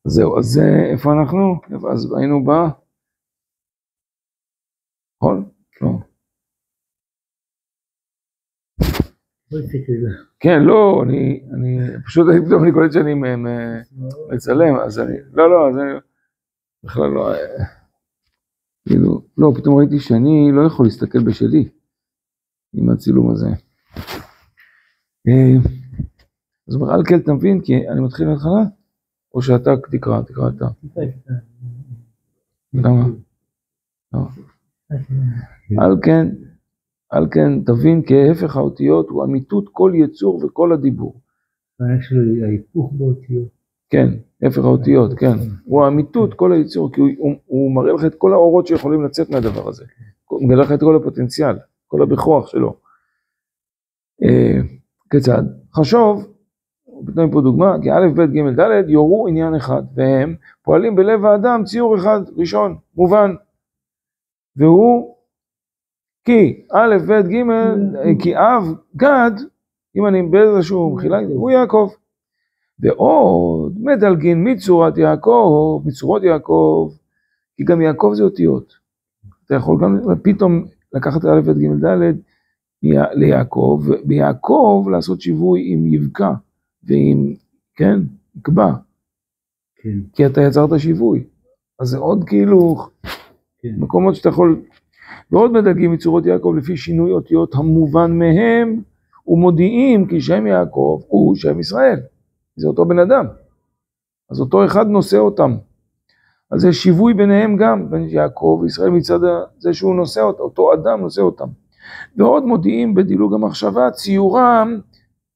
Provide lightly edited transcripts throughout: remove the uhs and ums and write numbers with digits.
זהו, אז איפה אנחנו? אז היינו בה? נכון? לא. כן, לא, אני פשוט פתאום אני קולט שאני מצלם, אז אני, לא, אז אני בכלל לא, כאילו, לא, פתאום ראיתי שאני לא יכול להסתכל בשלי עם הצילום הזה. אז אומר, אל כל תבין, כי אני מתחיל להתחלה, או שאתה תקרא אתה. למה? על כן תבין כי ההפך האותיות הוא אמיתות כל יצור וכל הדיבור. ההיפוך באותיות. כן, הפך האותיות, כן. הוא האמיתות כל היצור, כי הוא מראה לך את כל האורות שיכולים לצאת מהדבר הזה. הוא מגלה לך את כל הפוטנציאל, כל הבכוח שלו. כיצד? חשוב, נותנים פה דוגמה, כי א', ב', ג', ד' יורו עניין אחד, והם פועלים בלב האדם ציור אחד ראשון, מובן. והוא כי א', ב', ג', כי אב, גד, אם אני באיזשהו מחילה, הוא יעקב. ועוד מדלגין מצורת יעקב, מצורות יעקב, כי גם יעקב זה אותיות. אתה יכול גם פתאום לקחת א', ב', ג', ד' ליעקב, ביעקב לעשות שיווי עם יבקה, ועם, כן, יקבע. כן. כי אתה יצרת שיווי. אז זה עוד כאילו, כן. מקומות שאתה יכול, ועוד מדלגים מצורות יעקב לפי שינוי אותיות המובן מהם, ומודיעים כי שם יעקב הוא שם ישראל. זה אותו בן אדם. אז אותו אחד נושא אותם. אז זה שיווי ביניהם גם, בין יעקב וישראל מצד זה שהוא נושא אותם, אותו אדם נושא אותם. ועוד מודיעים בדילוג המחשבה, ציורם,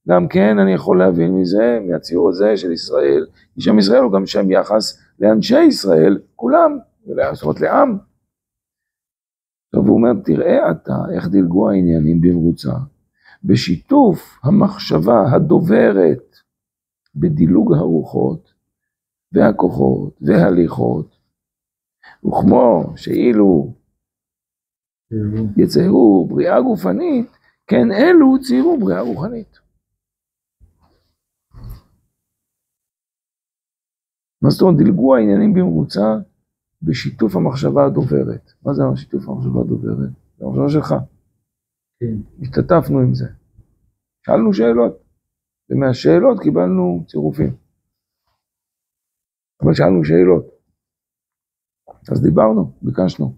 גם כן אני יכול להבין מזה, מהציור הזה של ישראל, כי שם ישראל הוא גם שם יחס לאנשי ישראל, כולם, זאת אומרת לעם. טוב, הוא אומר, תראה אתה איך דילגו העניינים במרוצה, בשיתוף המחשבה הדוברת, בדילוג הרוחות, והכוחות, והליכות, וכמו שאילו יציירו בריאה גופנית, כן אלו ציירו בריאה רוחנית. מה זאת אומרת, דילגו העניינים במרוצה, בשיתוף המחשבה הדוברת. מה זה שיתוף המחשבה הדוברת? זה המחשבה שלך. כן. השתתפנו עם זה. שאלנו שאלות, ומהשאלות קיבלנו צירופים. אבל שאלנו שאלות. אז דיברנו, ביקשנו.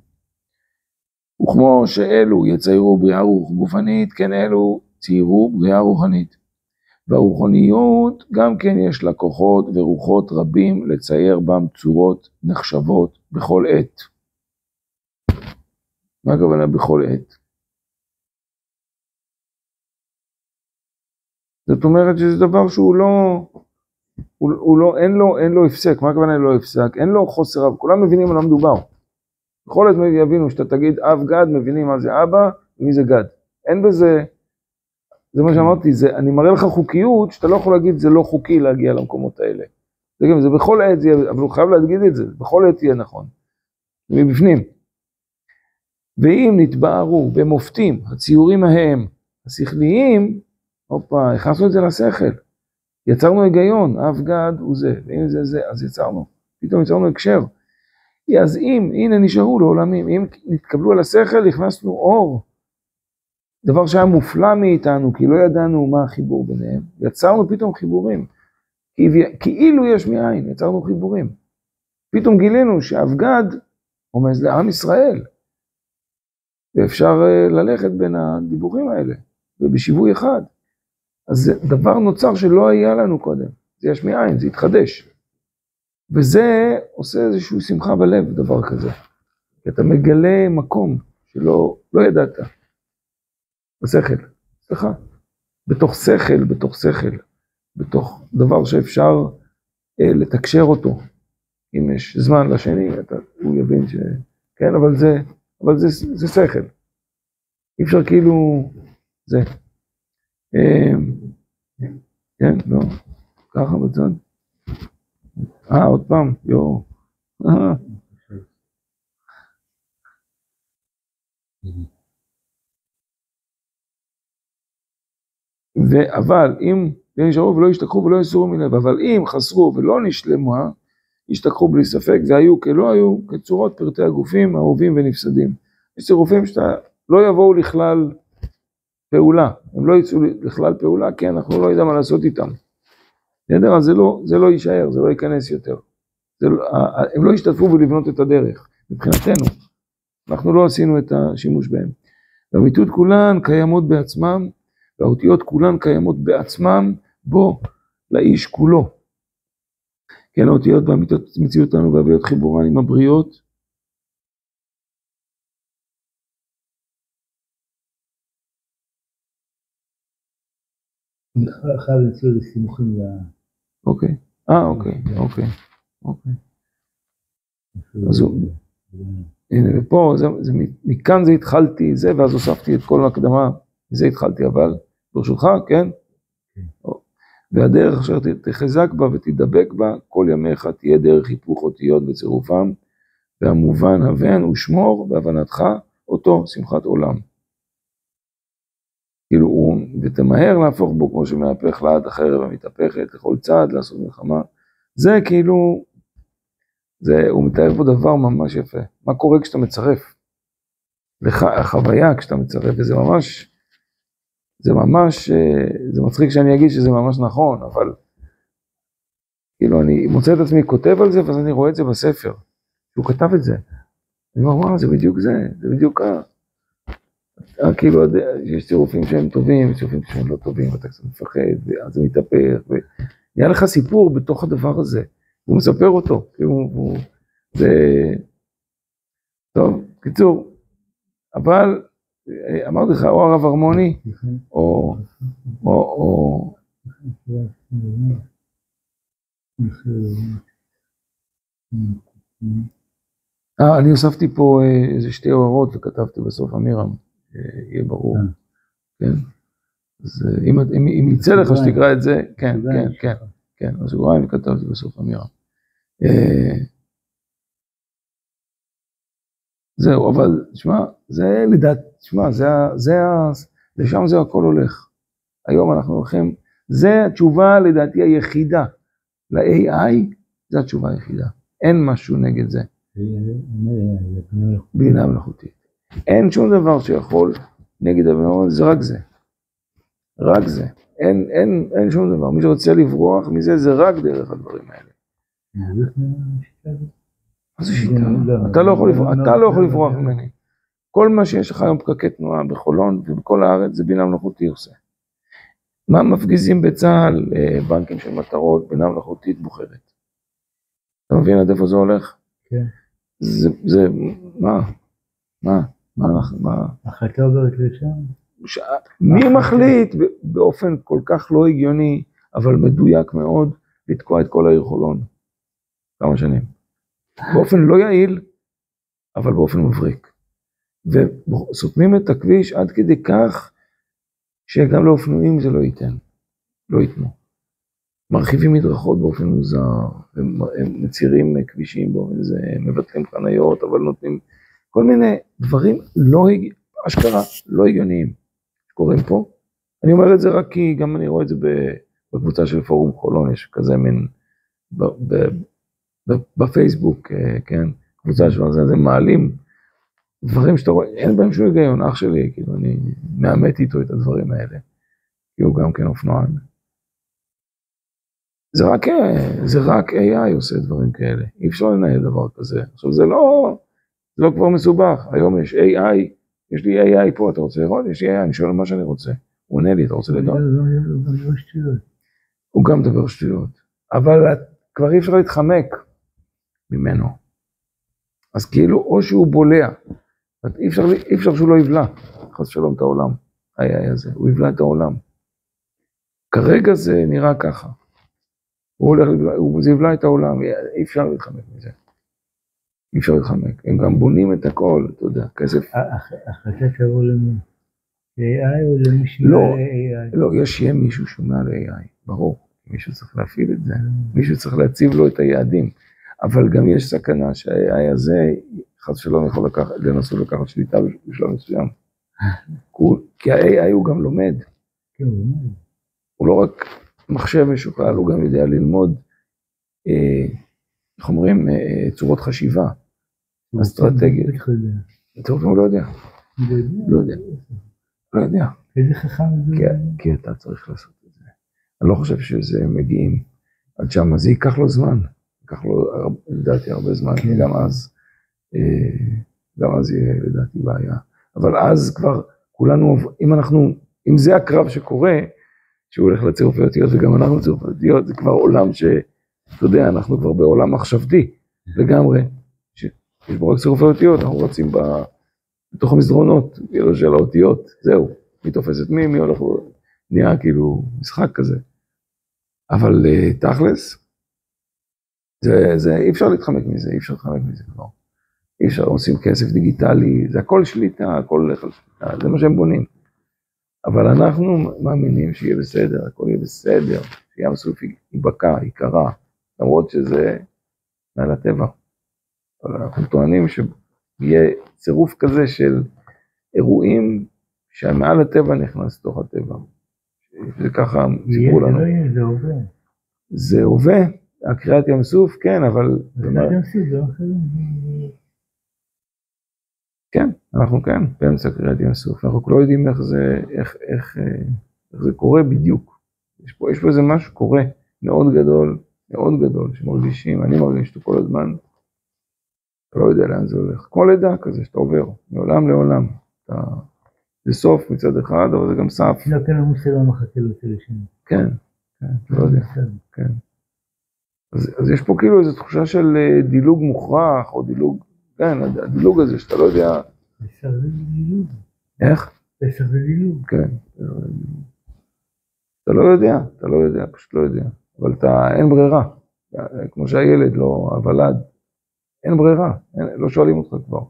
וכמו שאלו יציירו בריאה גופנית, כן אלו ציירו בריאה רוחנית. והרוחניות גם כן יש לה כוחות ורוחות רבים לצייר בם צורות נחשבות בכל עת. מה הכוונה בכל עת? זאת אומרת שזה דבר שהוא לא, אין לו הפסק. מה הכוונה לא הפסק? אין לו חוסר רב. כולם מבינים על מה מדובר. בכל עת יבינו שאתה תגיד אב גד, מבינים מה זה אבא ומי זה גד. אין בזה, זה מה שאמרתי, אני מראה לך חוקיות שאתה לא יכול להגיד זה לא חוקי להגיע למקומות האלה. זה בכל עת, אבל הוא חייב להגיד את זה, בכל עת יהיה נכון. זה מבפנים. ואם נתבהרו במופתים, הציורים ההם, השכליים, הופה, הכנסנו את זה לשכל. יצרנו היגיון, אב גד הוא זה, ואם זה, אז יצרנו. פתאום יצרנו הקשר. אז הנה נשארו לעולמים, אם נתקבלו על השכל, הכנסנו אור. דבר שהיה מופלא מאיתנו, כי לא ידענו מה החיבור ביניהם. יצרנו פתאום חיבורים. כאילו יש מאין, יצרנו חיבורים. פתאום גילינו שאבגד רומז לעם ישראל. ואפשר ללכת בין הדיבורים האלה, ובשיווי אחד. אז זה דבר נוצר שלא היה לנו קודם. זה יש מאין, זה התחדש. וזה עושה איזושהי שמחה בלב, דבר כזה. כי אתה מגלה מקום שלא ידעת. בשכל, סליחה. בתוך שכל, בתוך דבר שאפשר לתקשר אותו. אם יש זמן לשני, הוא יבין ש... כן, אבל זה שכל. אי אפשר כאילו... זה. כן, לא. ככה בצד. עוד פעם, יו. אבל אם ונשארו ולא ישתכחו ולא יסורו מלב, אבל אם חסרו ולא נשלמה, ישתכחו בלי ספק, והיו כלא היו, כצורות פרטי הגופים, אהובים ונפסדים. יש צירופים שאתה לא יבואו לכלל פעולה, הם לא יצאו לכלל פעולה, כי אנחנו לא יודעים מה לעשות איתם. בסדר? אז זה לא יישאר, זה לא ייכנס יותר. הם לא ישתתפו בלבנות את הדרך, מבחינתנו. אנחנו לא עשינו את השימוש בהם. והאמיתות כולן קיימות בעצמם, והאותיות כולן קיימות בעצמם, בו לאיש כולו. כן, האותיות והאמיתות מציאות אותנו והביות חיבורן עם הבריות. אני חייב למצוא לסימוכים אוקיי. אוקיי. אז הנה, ופה, מכאן זה התחלתי, זה, ואז הוספתי את כל ההקדמה, מזה התחלתי, אבל ברשותך, כן? והדרך אשר תחזק בה ותדבק בה, כל ימיך תהיה דרך היפוך אותיות וצירופם, והמובן הבן ושמור בהבנתך אותו שמחת עולם. כאילו, ותמהר להפוך בו כמו שמהפך לעד החרב המתהפכת, לכל צעד לעשות מלחמה. זה כאילו, הוא מתאר פה דבר ממש יפה. מה קורה כשאתה מצרף? החוויה כשאתה מצרף, וזה ממש, זה מצחיק שאני אגיד שזה ממש נכון, אבל כאילו אני מוצא את עצמי כותב על זה, ואז אני רואה את זה בספר. הוא כתב את זה. אני אומר, וואו, זה בדיוק זה בדיוק כאילו, יש צירופים שהם טובים, יש צירופים שהם לא טובים, ואתה קצת מפחד, ואז זה מתהפך, ונהיה לך סיפור בתוך הדבר הזה. הוא מספר אותו, זה... טוב, קיצור, אבל אמרתי לך, או הרב הרמוני, או... אני הוספתי פה איזה שתי הוראות וכתבתי בסוף אמירם, יהיה ברור, כן? אז אם יצא לך שתקרא את זה, כן, אז אולי כתבתי בסוף אמירם. זהו, אבל תשמע, זה לדעת, תשמע, לשם זה הכל הולך. היום אנחנו הולכים, זה התשובה לדעתי היחידה. ל-AI, זה התשובה היחידה. אין משהו נגד זה. בינה מלאכותית. אין שום דבר שיכול נגד הבינה מלאכותית, זה רק זה. רק זה. אין שום דבר. מי שרוצה לברוח מזה, זה רק דרך הדברים האלה. מה זה שיטה? אתה לא יכול לברוח ממני. כל מה שיש לך היום פקקי תנועה בחולון ובכל הארץ, זה בינה מלאכותית עושה. מה מפגיזים בצה"ל, בנקים של מטרות, בינה מלאכותית בוחרת. אתה מבין עד איפה זה הולך? כן. זה, מה? החלטה עוברת לשם? מי מחליט באופן כל כך לא הגיוני, אבל מדויק מאוד, לתקוע את כל העיר חולון? כמה שנים. באופן לא יעיל, אבל באופן מבריק. וסותמים את הכביש עד כדי כך, שגם לאופנועים זה לא ייתן. לא ייתנו. מרחיבים מדרכות באופן מוזר, הם מצירים כבישים באופן זה, מבטלים חניות, אבל נותנים כל מיני דברים אשכרה לא הגיוניים שקורים פה. אני אומר את זה רק כי גם אני רואה את זה בקבוצה של פורום חולון, יש כזה מין בפייסבוק, כן, קבוצה של זה מעלים דברים שאתה רואה, אין בהם שום היגיון, אח שלי, כאילו אני מאמת איתו את הדברים האלה, כי הוא גם כן אופנוען. זה רק AI עושה דברים כאלה, אי אפשר לנהל דבר כזה. עכשיו זה לא כבר מסובך, היום יש AI, יש לי AI פה, אתה רוצה לראות? יש לי AI, אני שואל מה שאני רוצה. הוא עונה לי, אתה רוצה לדעת? הוא גם דבר שטויות. אבל כבר אי אפשר להתחמק ממנו. אז כאילו, או שהוא בולע, אי אפשר שהוא לא יבלע, חס שלום את העולם, AI הזה, הוא יבלע את העולם. כרגע זה נראה ככה. זה יבלע את העולם, אי אפשר להתחמק מזה. אי אפשר להתחמק. הם גם בונים את הכל, אתה יודע, כסף. החלטה תבוא למי? ל-AI או למישהו ל-AI? לא, יהיה מישהו שומע ל-AI, ברור. מישהו צריך להפעיל את זה, מישהו צריך להציב לו את היעדים. אבל גם יש סכנה שה-AI הזה, חס שלום יכול לנסות לקחת שליטה בשלב מסוים. כי ה-AI הוא גם לומד. כן, הוא לומד. הוא לא רק מחשב משוכלל, הוא גם יודע ללמוד, איך אומרים, צורות חשיבה, אסטרטגיות. טוב, הוא לא יודע. לא יודע. איזה חכם זה? כי אתה צריך לעשות את זה. אני לא חושב שזה מגיעים עד שם, אז זה ייקח לו זמן. ייקח לו, לדעתי, הרבה זמן, גם אז יהיה לדעתי בעיה. אבל אז כבר כולנו, אם זה הקרב שקורה, שהוא הולך לצירופי אותיות, וגם אנחנו צירופי אותיות, זה כבר עולם אתה יודע, אנחנו כבר בעולם מחשבתי, לגמרי, שיש בו רק צירופי אותיות, אנחנו רצים בתוך המסדרונות, כאילו של האותיות, זהו, מי תופס את מי הולך, נהיה כאילו משחק כזה. אבל תכלס, אי אפשר להתחמק מזה, כבר. אי אפשר, עושים כסף דיגיטלי, זה הכל שליטה, הכל הולך על שליטה, זה מה שהם בונים. אבל אנחנו מאמינים שיהיה בסדר, הכל יהיה בסדר, שים סוף ייבקע, יקרה, למרות שזה מעל הטבע. אבל אנחנו טוענים שיהיה צירוף כזה של אירועים שמעל הטבע נכנס לתוך הטבע. זה ככה סיפרו לנו. זה הווה. זה הווה, הקריאת ים סוף, כן, אבל... קריאת ים סוף, זה אחרים. כן, אנחנו כן, באמצע קריאת ים סוף. אנחנו לא יודעים איך זה קורה בדיוק. יש פה איזה משהו קורה מאוד גדול, שמרגישים, אני מרגיש אותו כל הזמן. אתה לא יודע לאן זה הולך. כמו לידה כזה שאתה עובר, מעולם לעולם. זה סוף מצד אחד, אבל זה גם סף. לא, כן, המוסר לא מחכה לו של השני. כן, לא יודע, כן. אז יש פה כאילו איזו תחושה של דילוג מוכרח, או דילוג, כן, הדילוג הזה שאתה לא יודע. פסח זה דילוג. איך? פסח זה דילוג. כן, אתה לא יודע, פשוט לא יודע. אבל אין ברירה, כמו שהילד לא, הוולד, אין ברירה, לא שואלים אותך כבר.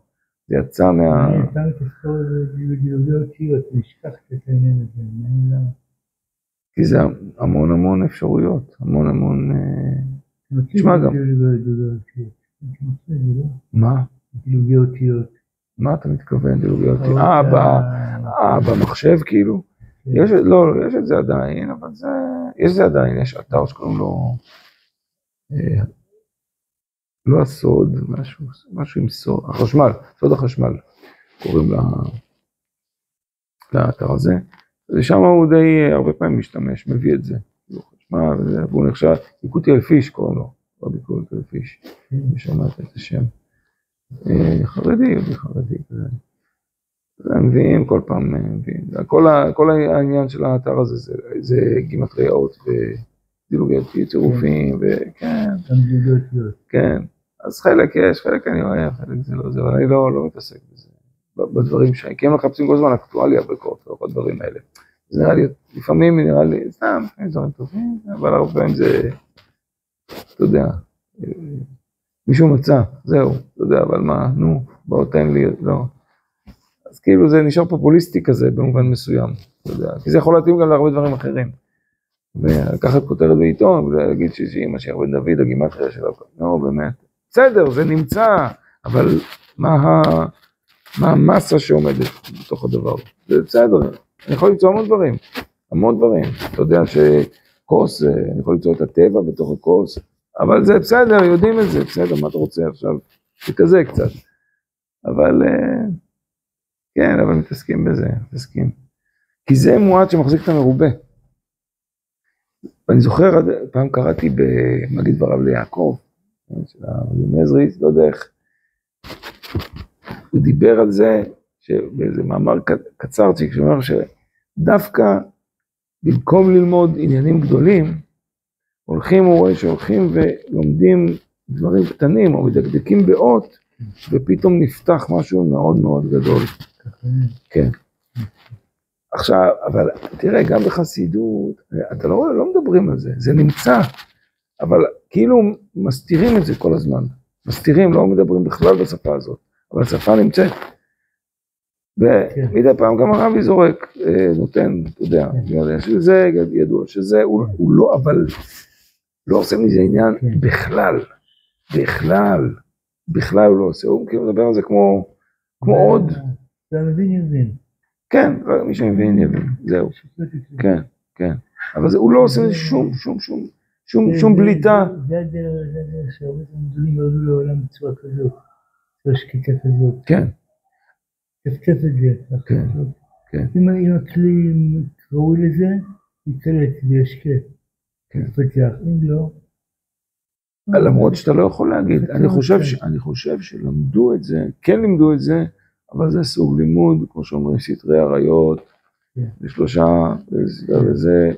זה יצא אני אתה מתזכור בדילוגי אותיות, נשכחת את העניין הזה, מה למה? כי זה המון אפשרויות, המון... תשמע גם. מה? דילוגי אותיות. מה אתה מתכוון דילוגי אותיות? במחשב כאילו? יש את זה עדיין, אבל יש זה עדיין, יש אתר שקוראים לו, לא הסוד, משהו עם סוד, סוד החשמל, קוראים לאתר הזה, ושם הוא די הרבה פעמים משתמש, מביא את זה, והוא נחשב, יקוטי אלפיש קוראים לו, רבי יקוטי אלפיש, ושמעת את השם, חרדי, מביאים, כל פעם מביאים. כל העניין של האתר הזה זה גימטריות ודילוגי צירופים וכן. כן. אז חלק יש, חלק אני אוהב, חלק זה לא זה, אבל אני לא מתעסק בזה. בדברים שלי. כי הם מחפשים כל הזמן אקטואליה בקורט, וכל הדברים האלה. זה נראה לי, לפעמים נראה לי, סתם, דברים טובים, אבל הרבה פעמים זה, אתה יודע, מישהו מצא, זהו, אתה יודע, אבל מה, נו, בוא תן לי, לא. אז כאילו זה נשאר פופוליסטי כזה במובן מסוים, אתה יודע, כי זה יכול להתאים גם להרבה דברים אחרים. ולקחת כותרת בעיתון ולהגיד שאמא שהרבה דוד, הגימטריה שלו, לא, באמת. בסדר, זה נמצא, אבל מה המסה שעומדת בתוך הדבר? זה בסדר, אני יכול למצוא המון דברים. אתה יודע שכוס, אני יכול למצוא את הטבע בתוך הכוס, אבל זה בסדר, יודעים את זה, בסדר, מה אתה רוצה עכשיו? זה כזה קצת. אבל... כן, אבל מתעסקים בזה, כי זה מועד שמחזיק את המרובה. ואני זוכר, פעם קראתי במגיד דבריו ליעקב, של המזריס, לא יודע איך, הוא דיבר על זה, שבאיזה מאמר קצרצ'יק, שאומר שדווקא במקום ללמוד עניינים גדולים, הוא רואה שהולכים ולומדים דברים קטנים, או מדקדקים באות, ופתאום נפתח משהו מאוד מאוד גדול. כן. עכשיו, אבל תראה, גם בחסידות, אתה לא מדברים על זה, זה נמצא, אבל כאילו מסתירים את זה כל הזמן. מסתירים, לא מדברים בכלל בשפה הזאת, אבל השפה נמצאת. ומדי פעם גם הרבי זורק, נותן, אתה יודע, שזה ידוע, שזה, הוא לא, אבל לא עושה מזה עניין בכלל הוא לא עושה, הוא מדבר על זה כמו עוד. זה מבין יבין. כן, מי שמבין יבין, זהו. כן. אבל הוא לא עושה שום בליטה. זה הדרך שהרבה דברים ירדו לעולם בצורה כזאת, בצורה שקטה כזאת. כן. תפצף את זה. כן. אם הכלי ראוי לזה, יתקלט וישקה. כן. יתפתח, אם לא. למרות שאתה לא יכול להגיד, אני חושב שלמדו את זה, כן לימדו את זה, אבל זה סוג לימוד, כמו שאומרים, סתרי עריות, בשלושה, וזה,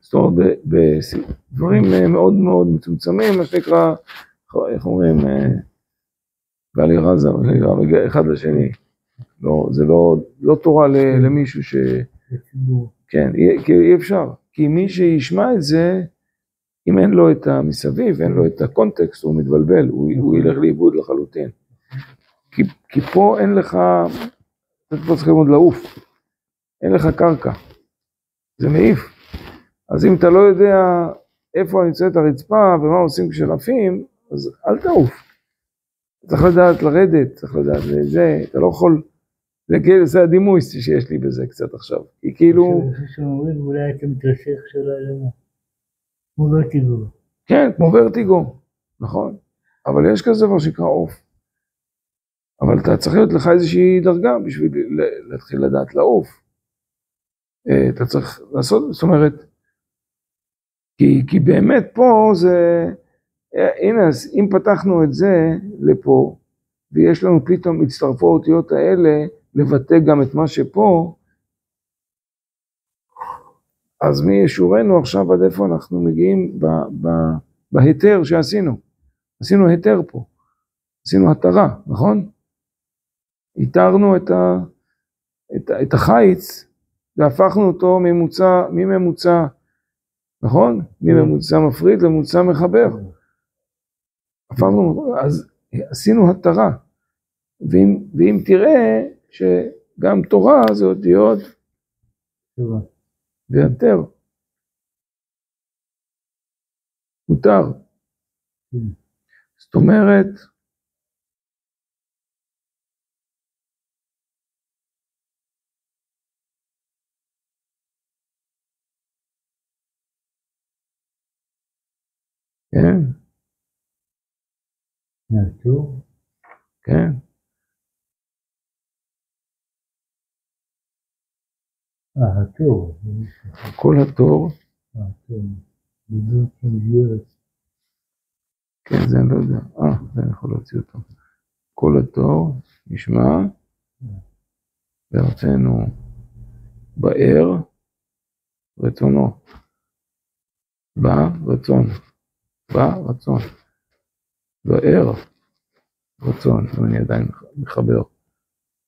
זאת אומרת, בדברים מאוד מאוד מצומצמים, מה שנקרא, איך אומרים, גלי רזה, אחד לשני. לא, זה לא תורה למישהו ש... כן, כי אי אפשר. כי מי שישמע את זה, אם אין לו את המסביב, אין לו את הקונטקסט, הוא מתבלבל, הוא ילך לאיבוד לחלוטין. כי פה אין לך, אתה פה צריכים עוד לעוף, אין לך קרקע, זה מעיף. אז אם אתה לא יודע איפה נמצאת הרצפה ומה עושים כשלפים, אז אל תעוף. צריך לדעת לרדת, צריך לדעת לזה, אתה לא יכול, זה הדימוי שיש לי בזה קצת עכשיו. כי כאילו... אני חושב שאומרים, אולי אתה מתרסך שלא למה. כמו ורטיגו. כן, כמו ורטיגו, נכון. אבל יש כזה דבר שנקרא עוף. אבל אתה צריך להיות לך איזושהי דרגה בשביל להתחיל לדעת לעוף. אתה צריך לעשות, זאת אומרת, כי באמת פה זה, הנה, אז אם פתחנו את זה לפה, ויש לנו פתאום הצטרפו האותיות האלה, לבטא גם את מה שפה, אז מי ישורנו עכשיו עד איפה אנחנו מגיעים בהיתר שעשינו. עשינו היתר פה, עשינו התרה, נכון? היתרנו את החיץ, והפכנו אותו מממוצע, נכון? מממוצע מפריד לממוצע מחבר. הפכנו, אז עשינו התרה. ואם תראה שגם תורה זה אותיות ויותר. מותר. זאת אומרת, כן. נעצור. כן. התור. כל התור. כן, זה אני לא יודע. זה אני יכול להוציא אותו. כל התור נשמע בארצנו באר רצונו. ברצון. ברצון. באר רצון. אני עדיין מחבר.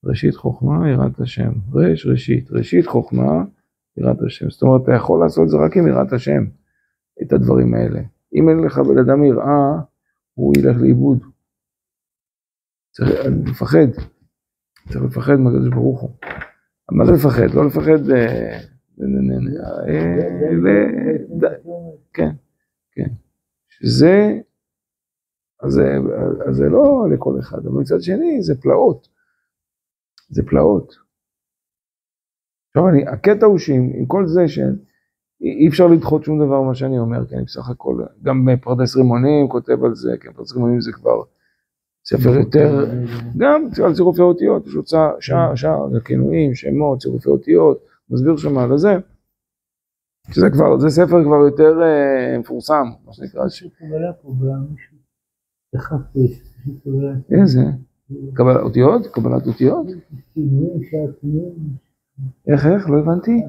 ראשית חוכמה, יראת השם. ראשית חוכמה, יראת השם. זאת אומרת, אתה יכול לעשות את זה רק עם יראת השם, את הדברים האלה. אם אין לך בן אדם יראה, הוא ילך לאיבוד. צריך לפחד. צריך לפחד מהקדוש ברוך הוא. מה זה לפחד? לא לפחד... כן, כן. שזה... אז זה לא לכל אחד, אבל מצד שני זה פלאות. זה פלאות. עכשיו, הקטע הוא שעם כל זה שאי אפשר לדחות שום דבר מה שאני אומר, כי אני בסך הכל, גם פרדס רימונים כותב על זה, כי פרדס רימונים זה כבר ספר יותר, גם על צירופי אותיות, יש הוצאה שער, כינויים, שמות, צירופי אותיות, מסביר שם על זה, שזה כבר, זה ספר כבר יותר מפורסם, מה שנקרא. קבלה פה במישהו, איזה? קבלת אותיות? קבלת אותיות? איך? לא הבנתי?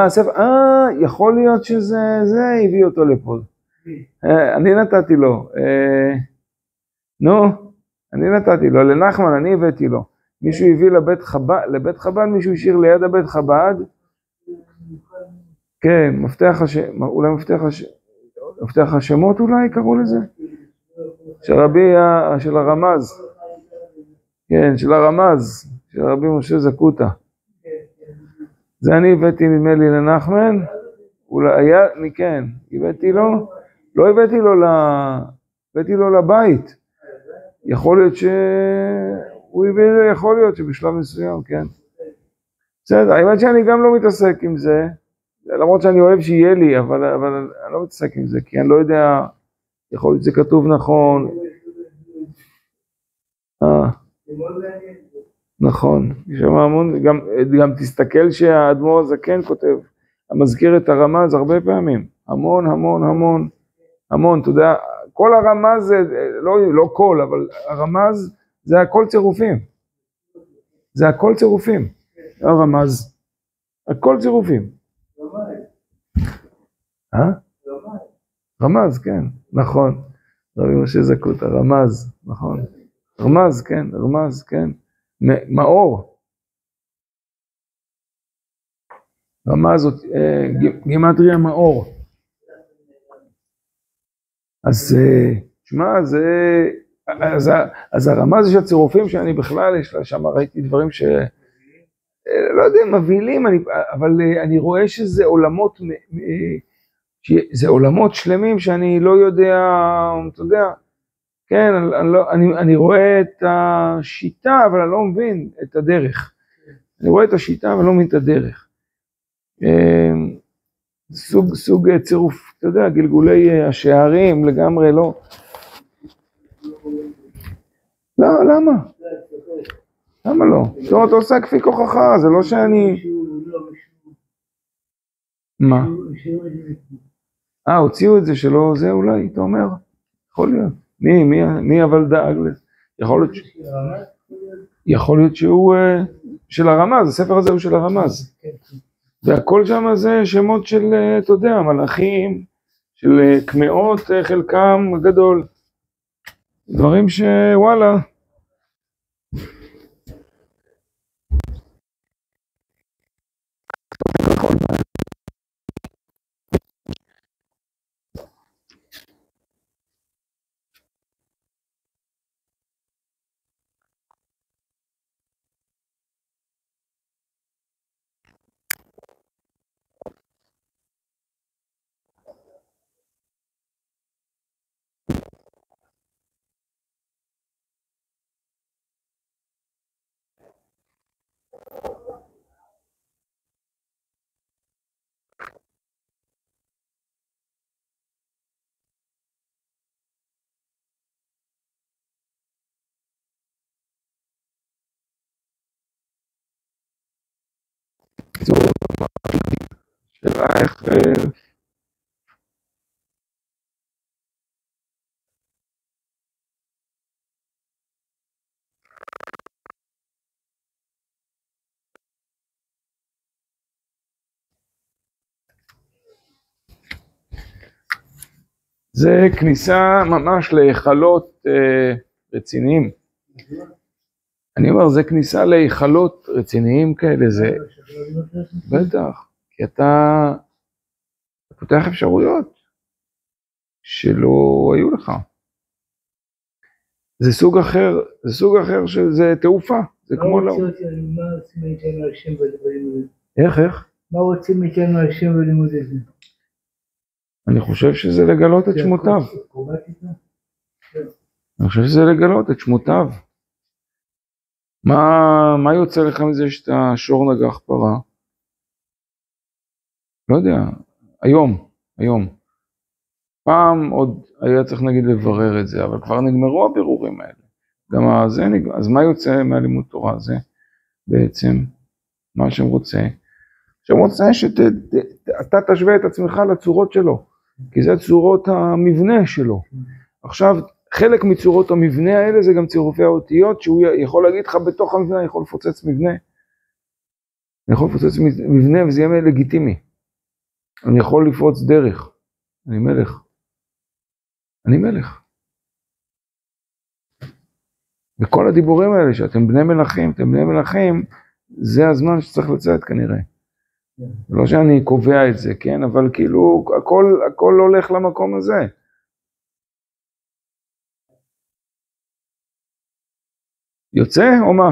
ספר, יכול להיות שזה הביא אותו לפה. אני נתתי לו. אני נתתי לו, לנחמן אני הבאתי לו. מישהו הביא לבית חב"ד, מישהו השאיר ליד הבית חב"ד. כן, אולי מפתח השמות אולי קראו לזה? של הרמז. כן, של הרמז, של רבי משה זקוטה. זה אני הבאתי נדמה לי לנחמן, אולי היה, כן, הבאתי לו, לא הבאתי לו לבית. יכול להיות שהוא הביא, יכול להיות שבשלב מסוים, כן. בסדר, האמת שאני גם לא מתעסק עם זה, למרות שאני אוהב שיהיה לי, אבל אני לא מתעסק עם זה, כי אני לא יודע, יכול להיות שזה כתוב נכון. נכון, יש שם המון, גם תסתכל שהאדמו"ר הזקן כותב, המזכיר את הרמז הרבה פעמים, המון המון המון, המון, אתה יודע, כל הרמז זה, לא כל, אבל הרמז זה הכל צירופים, זה הכל צירופים, הרמז, הכל צירופים. רמז, כן, נכון, רבי משה זקוטה, רמז, נכון, רמז, כן, רמז, כן, מאור, רמז, גימטריה מאור. אז שמע, אז הרמז של הצירופים שאני בכלל, יש לה שם, ראיתי דברים לא יודע, מבהילים, אבל אני רואה שזה עולמות, זה עולמות שלמים שאני לא יודע, אתה יודע, כן, אני רואה את השיטה, אבל אני לא מבין את הדרך. אני רואה את השיטה, אבל לא מבין את הדרך. סוג צירוף, אתה יודע, גלגולי השערים לגמרי לא. לא, למה? למה לא? לא, אתה עושה כפי כוחך, זה לא שאני... מה? הוציאו את זה שלא, זה אולי, אתה אומר? יכול להיות. מי אבל דאג לזה? יכול להיות שהוא של הרמז, הספר הזה הוא של הרמז. והכל שם זה שמות של, אתה יודע, מלאכים, של קמאות, חלקם גדול. דברים שוואלה. שאלה איך... זה כניסה ממש להיכלות רציניים. אני אומר, זה כניסה להיכלות רציניים כאלה, זה... בטח, כי אתה פותח אפשרויות שלא היו לך. זה סוג אחר שזה תעופה, זה כמו לא... מה רוצים מאיתנו השם בלימוד? איך? מה רוצים מאיתנו השם בלימוד הזה? אני חושב שזה לגלות את שמותיו. אני חושב שזה לגלות את שמותיו. מה יוצא לך מזה שאתה שור נגח פרה? לא יודע, היום. פעם עוד היה צריך נגיד לברר את זה, אבל כבר נגמרו הבירורים האלה. גם זה נגמר. אז מה יוצא מהלימוד תורה הזה? בעצם, מה שהם רוצה? שהם רוצה שאתה תשווה את עצמך לצורות שלו, כי זה צורות המבנה שלו. עכשיו, חלק מצורות המבנה האלה זה גם צירופי האותיות, שהוא יכול להגיד לך בתוך המבנה, יכול לפוצץ מבנה. יכול לפוצץ מבנה וזה יהיה לגיטימי. אני יכול לפרוץ דרך. אני מלך. וכל הדיבורים האלה שאתם בני מלכים, זה הזמן שצריך לצאת כנראה. לא שאני קובע את זה, כן? אבל כאילו הכל הולך למקום הזה. יוצא או מה?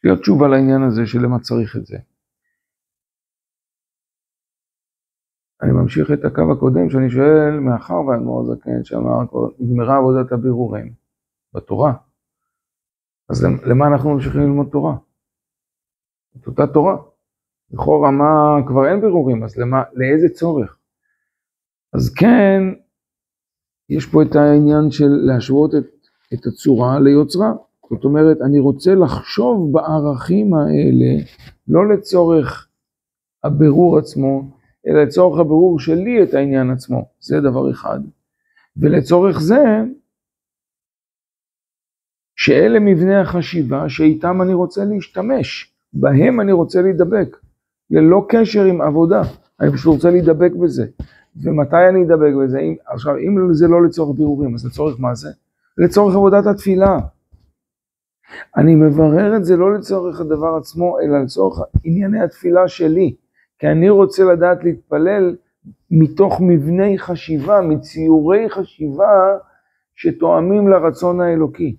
להיות תשובה לעניין הזה של למה צריך את זה. אני ממשיך את הקו הקודם שאני שואל, מאחר והאדמו"ר הזקן שאמר, נגמרה עבודת הבירורים בתורה. אז למה אנחנו ממשיכים ללמוד תורה? את אותה תורה. לכאורה מה, כבר אין בירורים, אז לאיזה צורך? אז כן, יש פה את העניין של להשוות את הצורה ליוצרה. זאת אומרת, אני רוצה לחשוב בערכים האלה, לא לצורך הבירור עצמו, אלא לצורך הבירור שלי את העניין עצמו. זה דבר אחד. ולצורך זה, שאלה מבנה החשיבה שאיתם אני רוצה להשתמש, בהם אני רוצה להידבק, ללא קשר עם עבודה, אני פשוט רוצה להידבק בזה. ומתי אני אדבק בזה? עכשיו, אם זה לא לצורך בירורים, אז לצורך מה זה? לצורך עבודת התפילה. אני מברר את זה לא לצורך הדבר עצמו, אלא לצורך ענייני התפילה שלי. כי אני רוצה לדעת להתפלל מתוך מבני חשיבה, מציורי חשיבה שתואמים לרצון האלוקי.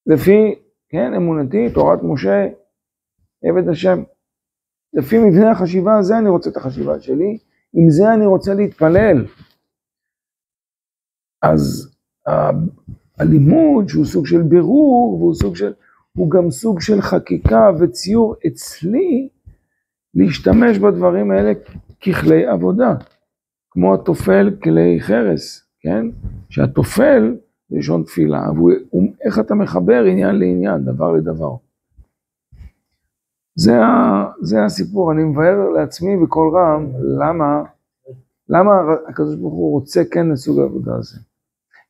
לפי, כן, אמונתי, תורת משה, עבד השם. לפי מבנה החשיבה הזה אני רוצה את החשיבה שלי, עם זה אני רוצה להתפלל. אז הלימוד שהוא סוג של בירור, הוא גם סוג של חקיקה וציור אצלי, להשתמש בדברים האלה ככלי עבודה. כמו התופל כלי חרס, כן? שהתופל לשון תפילה, איך אתה מחבר עניין לעניין, דבר לדבר. זה הסיפור, אני מבאר לעצמי בכל רם, למה הקדוש ברוך הוא רוצה כן לסוג העבודה הזה.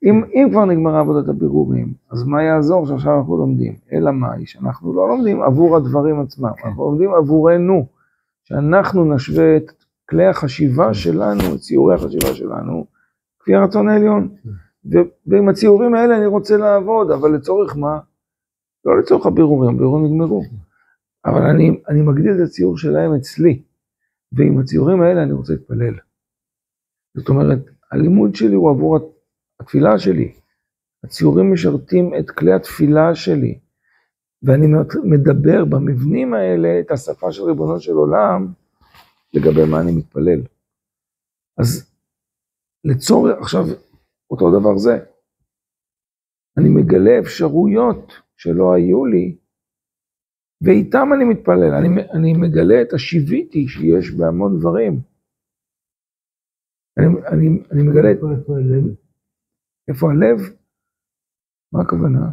אם כבר נגמרה עבודת הבירורים, אז מה יעזור שעכשיו אנחנו לומדים? אלא מה? שאנחנו לא לומדים עבור הדברים עצמם, אנחנו לומדים עבורנו, שאנחנו נשווה את כלי החשיבה שלנו, את ציורי החשיבה שלנו, כפי הרצון העליון. ועם הציורים האלה אני רוצה לעבוד, אבל לצורך מה? לא לצורך הבירורים, הבירורים נגמרו. אבל אני מגדיל את הציור שלהם אצלי, ועם הציורים האלה אני רוצה להתפלל. זאת אומרת, הלימוד שלי הוא עבור התפילה שלי. הציורים משרתים את כלי התפילה שלי, ואני מדבר במבנים האלה את השפה של ריבונו של עולם, לגבי מה אני מתפלל. אז לצורך, עכשיו, אותו דבר זה, אני מגלה אפשרויות שלא היו לי, ואיתם אני מתפלל, אני מגלה את השיביתי שיש בהמון דברים. אני מגלה את... איפה הלב? מה הכוונה?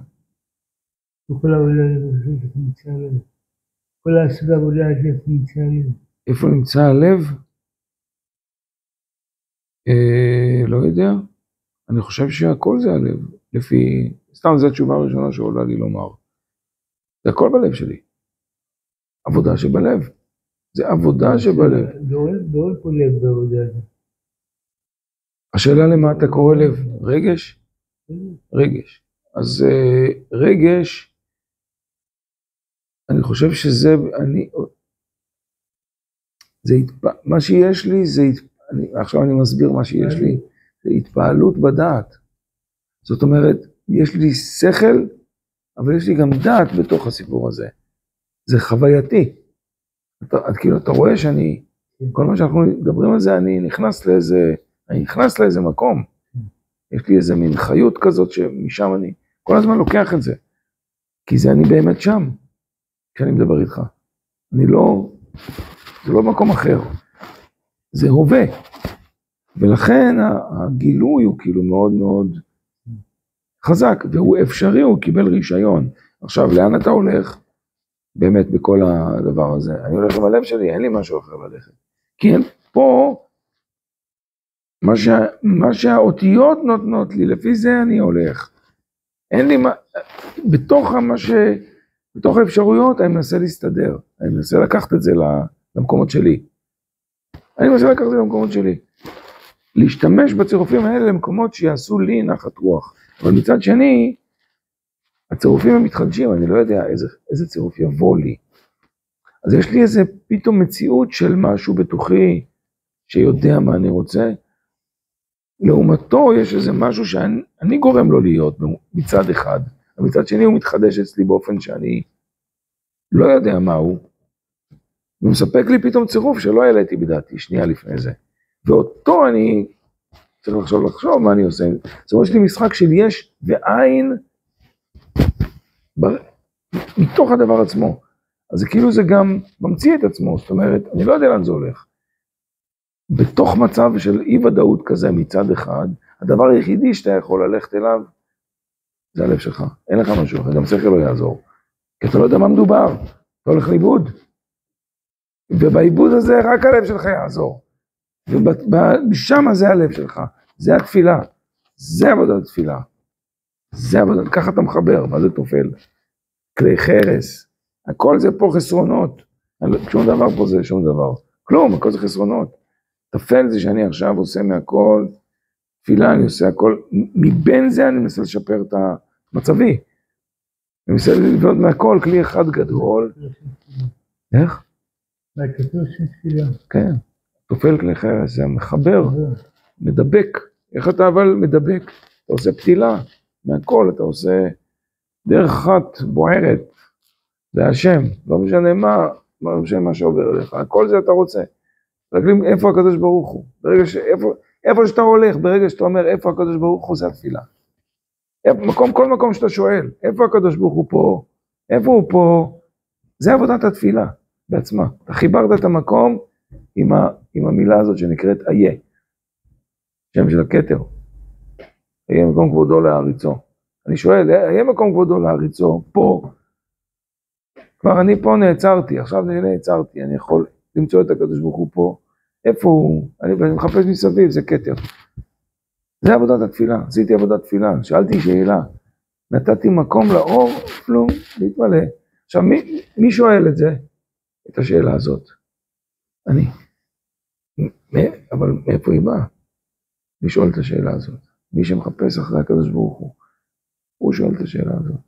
כל העבודה זה נמצא הלב. כל הסוג העבודה הזה נמצא הלב. איפה נמצא הלב? לא יודע. אני חושב שהכל זה הלב. לפי... סתם זו התשובה הראשונה שעולה לי לומר. זה הכל בלב שלי. עבודה שבלב. זה עבודה שבלב. לא פה לב בעבודה הזאת. השאלה למה אתה קורא לב? רגש? רגש. אז רגש, אני חושב שזה, מה שיש לי, עכשיו אני מסביר מה שיש לי, זה התפעלות בדעת. זאת אומרת, יש לי שכל, אבל יש לי גם דעת בתוך הסיפור הזה. זה חווייתי. אתה רואה שאני, כל מה שאנחנו מדברים על זה, אני נכנס לאיזה מקום. יש לי איזה מין חיות כזאת שמשם אני כל הזמן לוקח את זה. כי זה אני באמת שם, כשאני מדבר איתך. זה לא מקום אחר. זה הווה. ולכן הגילוי הוא כאילו מאוד מאוד חזק, והוא אפשרי, הוא קיבל רישיון. עכשיו, לאן אתה הולך? באמת בכל הדבר הזה. אני הולך עם הלב שלי, אין לי משהו אחר ללכת. כי פה, מה שהאותיות נותנות לי, לפי זה אני הולך. אין לי מה, בתוך האפשרויות, אני מנסה להסתדר. אני מנסה לקחת את זה למקומות שלי. להשתמש בצירופים האלה למקומות שיעשו לי נחת רוח. אבל מצד שני, הצירופים הם מתחדשים, אני לא יודע איזה צירוף יבוא לי. אז יש לי איזה פתאום מציאות של משהו בתוכי שיודע מה אני רוצה. לעומתו יש איזה משהו שאני גורם לו להיות מצד אחד, ומצד שני הוא מתחדש אצלי באופן שאני לא יודע מה הוא. הוא מספק לי פתאום צירוף שלא העליתי בדעתי שנייה לפני זה. ואותו אני צריך לחשוב מה אני עושה. זאת אומרת, יש לי משחק של יש ואין מתוך הדבר עצמו. אז כאילו זה גם ממציא את עצמו, זאת אומרת, אני לא יודע לאן זה הולך. בתוך מצב של אי ודאות כזה מצד אחד, הדבר היחידי שאתה יכול ללכת אליו, זה הלב שלך. אין לך משהו אחר, גם שכל לא יעזור. כי אתה לא יודע מה מדובר, אתה הולך לאיבוד. ובאיבוד הזה רק הלב שלך יעזור. ושם זה הלב שלך, זה התפילה, זה עבודת התפילה. זה עבודת, ככה אתה מחבר, מה זה תופל? כלי חרס, הכל זה פה חסרונות. שום דבר פה זה שום דבר. כלום, הכל זה חסרונות. תפל זה שאני עכשיו עושה מהכל, תפילה, אני עושה הכל, מבין זה אני מנסה לשפר את המצבי. אני מנסה לבנות מהכל כלי אחד גדול. איך? מהכתוב של תפילה. כן, תופל כלי חרס, זה מחבר, מדבק. איך אתה אבל מדבק? אתה עושה פתילה, מהכל אתה עושה דרך אחת בוערת. זה השם, לא משנה מה, לא משנה מה שעובר אליך, הכל זה אתה רוצה. רגלים איפה הקדוש ברוך הוא, איפה שאתה הולך, ברגע שאתה אומר איפה הקדוש ברוך הוא, זה התפילה. כל מקום שאתה שואל, איפה הקדוש ברוך הוא פה, איפה הוא פה, זה עבודת התפילה בעצמה. אתה חיברת את המקום עם המילה הזאת שנקראת איה, שם של הכתר. איה מקום כבודו להעריצו. אני שואל, איה מקום כבודו להעריצו, פה, כבר אני פה נעצרתי, עכשיו נעצרתי, אני יכול למצוא את הקדוש ברוך הוא פה, איפה הוא? אני מחפש מסביב, זה כתר. זה עבודת התפילה, עשיתי עבודת תפילה, שאלתי שאלה, נתתי מקום לאור, כלום, להתמלא. עכשיו, מי שואל את זה, את השאלה הזאת? אני. אבל מאיפה היא באה? מי שואל את השאלה הזאת? מי שמחפש אחרי הקדוש ברוך הוא שואל את השאלה הזאת.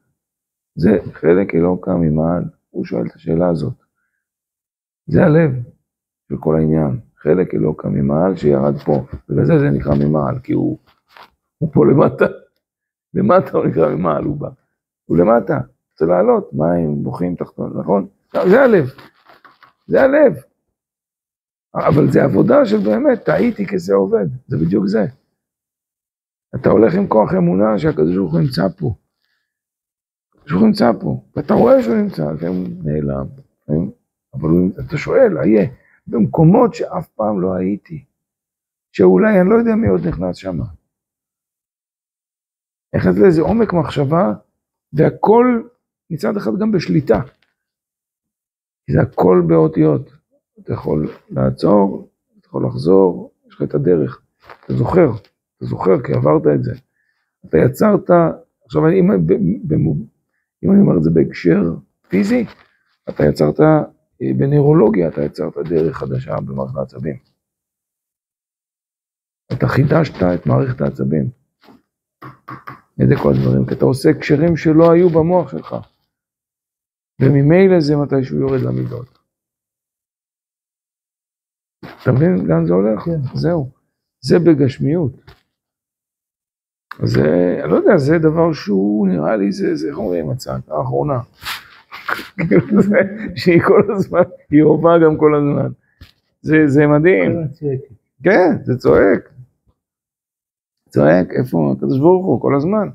זה חלק אלוקא ממעל, הוא שואל את השאלה הזאת. זה הלב של כל העניין, חלק אלוקא ממעל שירד פה, בגלל זה נקרא ממעל, כי הוא פה למטה, למטה הוא נקרא ממעל, הוא למטה, רוצה לעלות, מים, בוכים תחתון, נכון? זה הלב, זה הלב, אבל זה עבודה של באמת, טעיתי כזה עובד, זה בדיוק זה. אתה הולך עם כוח אמונה שהקדוש ברוך הוא נמצא פה, שהוא נמצא פה, ואתה רואה שהוא נמצא, לפעמים נעלם, אבל אתה שואל, איה, במקומות שאף פעם לא הייתי, שאולי אני לא יודע מי עוד נכנס שם. נכנס לאיזה עומק מחשבה, והכל מצד אחד גם בשליטה. זה הכל באותיות. אתה יכול לעצור, אתה יכול לחזור, יש לך את הדרך. אתה זוכר כי עברת את זה. אתה יצרת, עכשיו אם אני אומר את זה בהקשר פיזי, אתה יצרת בנוירולוגיה, אתה יצרת דרך חדשה במערכת העצבים. אתה חידשת את מערכת העצבים. איזה כל הדברים, כי אתה עושה קשרים שלא היו במוח שלך. וממילא זה מתישהו יורד למידות. אתה מבין לאן זה הולך? כן. זהו. זה בגשמיות. זה, אני לא יודע, זה דבר שהוא נראה לי, זה איך אומרים, הצעקה האחרונה. שהיא כל הזמן, היא הובה גם כל הזמן. זה מדהים. כן, זה צועק. צועק, איפה הקדוש ברוך הוא כל הזמן.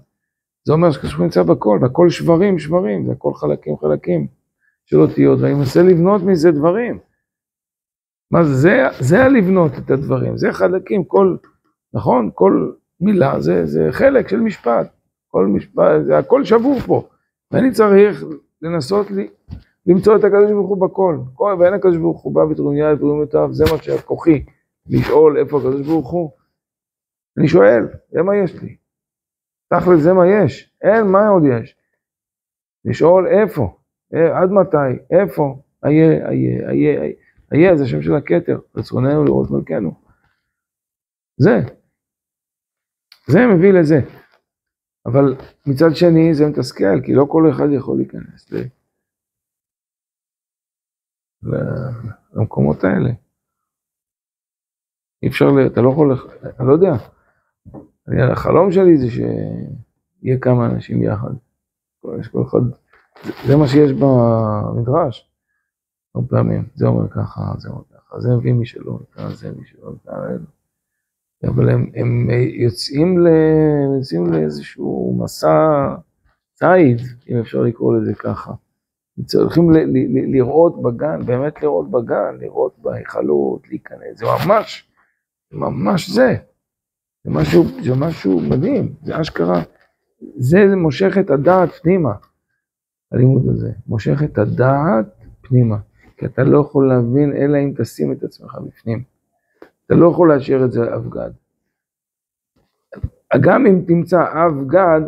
זה אומר שקדוש ברוך הוא נמצא בכל, והכל שברים, זה הכל חלקים של אותיות, ואני מנסה לבנות מזה דברים. מה זה לבנות את הדברים, זה חלקים, נכון? כל מילה זה חלק של משפט. כל משפט, זה הכל שבור פה. ואני צריך לנסות למצוא את הקדוש ברוך הוא בכל. ואין הקדוש ברוך הוא בא בתרומיה ותרומותיו, זה מה שהכוחי, לשאול איפה הקדוש ברוך הוא. אני שואל, זה מה יש לי? תכל'ס זה מה יש? אין, מה עוד יש? לשאול איפה? עד מתי? איפה? איה, זה השם של הכתר, רצוננו לראות מלכנו. זה מביא לזה. אבל מצד שני זה מתסכל, כי לא כל אחד יכול להיכנס למקומות האלה. אי אפשר, אתה לא יכול, אני לא יודע. החלום שלי זה שיהיה כמה אנשים יחד. יש כל אחד, זה מה שיש במדרש. הרבה פעמים, זה אומר ככה, זה אומר ככה, זה מביא מי שלא נקרא, זה מי שלא נקרא, אבל הם יוצאים לאיזשהו מסע ציד, אם אפשר לקרוא לזה ככה. צריכים לראות בגן, באמת לראות בגן, לראות בהיכלות, להיכנס, זה ממש זה. זה משהו מדהים, זה אשכרה. זה מושך את הדעת פנימה, הלימוד הזה. מושך את הדעת פנימה. כי אתה לא יכול להבין, אלא אם תשים את עצמך בפנים. אתה לא יכול להשאיר את זה אב גד. גם אם תמצא אב גד,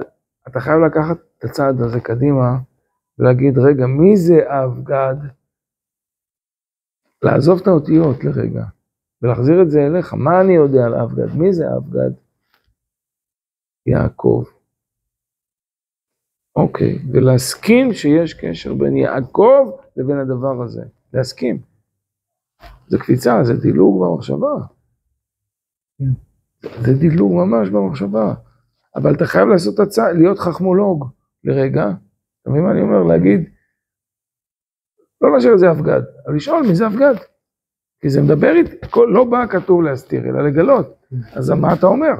אתה חייב לקחת את הצעד הזה קדימה, ולהגיד, רגע, מי זה אב גד? לעזוב את האותיות לרגע, ולהחזיר את זה אליך. מה אני יודע על אב גד? מי זה אב גד? יעקב. אוקיי, ולהסכים שיש קשר בין יעקב לבין הדבר הזה. להסכים. זה קפיצה, זה דילוג במחשבה. זה דילוג ממש במחשבה. אבל אתה חייב לעשות הצעה, להיות חכמולוג לרגע. אתה מבין מה אני אומר? להגיד, לא להשאיר את זה אב גד, אבל לשאול מי זה אב גד. כי זה מדבר איתי, לא בא כתוב להסתיר, אלא לגלות. אז מה אתה אומר?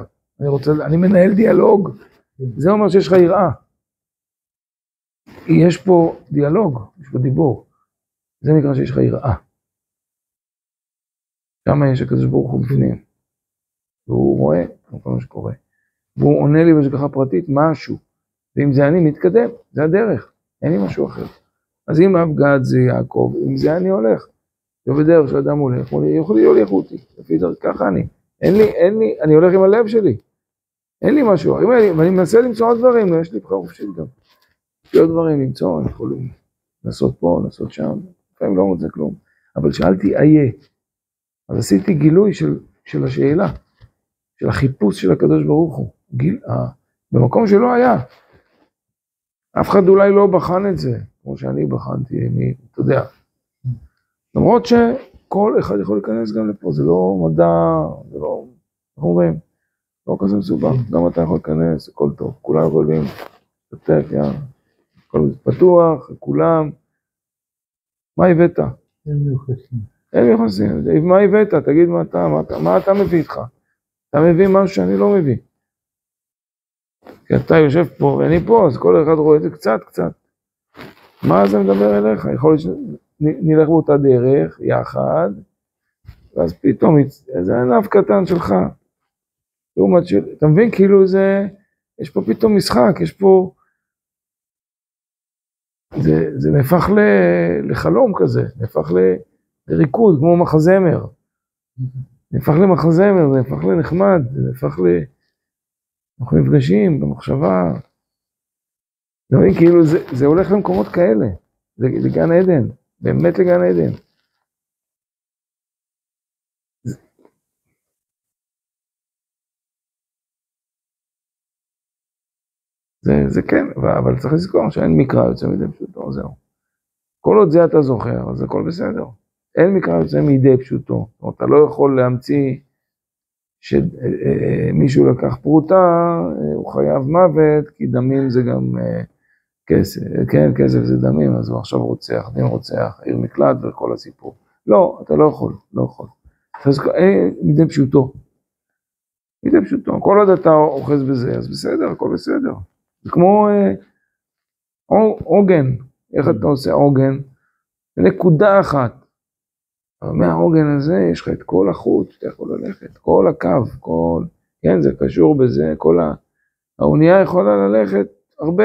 אני מנהל דיאלוג. זה אומר שיש לך יראה. יש פה דיאלוג, יש פה דיבור. זה נקרא שיש לך יראה. שם יש הקדוש ברוך הוא בפנים. והוא רואה כל מה שקורה. והוא עונה לי בהשגחה פרטית משהו. ואם זה אני מתקדם, זה הדרך. אין לי משהו אחר. אז אם אב גד זה יעקב, אם זה אני הולך. ובדרך שאדם הולך, יכול להיות אותי. לפי דרך ככה אני. אני הולך עם הלב שלי. אין לי משהו. ואני מנסה למצוא עוד דברים, יש לי בחירה חופשית גם. יש לי עוד דברים למצוא, אני יכול לעשות פה, לעשות שם. לפעמים לא מוצא כלום. אבל שאלתי איה. אז עשיתי גילוי של השאלה. של החיפוש של הקדוש ברוך הוא. במקום שלא היה. אף אחד אולי לא בחן את זה, כמו שאני בחנתי, אתה יודע. למרות שכל אחד יכול להיכנס גם לפה, זה לא מדע, זה לא, אנחנו אומרים, לא כזה מסובך, גם אתה יכול להיכנס, הכל טוב, כולם יכולים לתת, הכל פתוח, כולם. מה הבאת? אין יחסים. מה הבאת? תגיד מה אתה מביא איתך? אתה מביא משהו שאני לא מביא. כי אתה יושב פה ואני פה, אז כל אחד רואה את זה קצת. מה זה מדבר אליך? יכול להיות שנלך באותה דרך, יחד, ואז פתאום זה ענף קטן שלך. אתה מבין? כאילו יש פה פתאום משחק, יש פה... זה נהפך לחלום כזה, נהפך לריקוד, כמו מחזמר. נהפך למחזמר, זה נהפך לנחמד, זה נהפך אנחנו נפגשים במחשבה. כאילו זה הולך למקומות כאלה, זה לגן עדן, באמת לגן עדן. זה כן, אבל צריך לזכור שאין מקרא יוצא מידי פשוטו, זהו. כל עוד זה אתה זוכר, אז הכל בסדר. אין מקרא יוצא מידי פשוטו. זאת אומרת, אתה לא יכול להמציא שמישהו לקח פרוטה, הוא חייב מוות, כי דמים זה גם כסף. כן, כסף זה דמים, אז הוא עכשיו רוצח, דין רוצח, עיר מקלט וכל הסיפור. לא, אתה לא יכול. מידי פשוטו. מידי פשוטו. כל עוד אתה אוחז בזה, אז בסדר, הכל בסדר. זה כמו עוגן. איך אתה עושה עוגן? זה נקודה אחת. אבל מהעוגן הזה יש לך את כל החוט שאתה יכול ללכת, כל הקו, כן, זה קשור בזה, האונייה יכולה ללכת הרבה,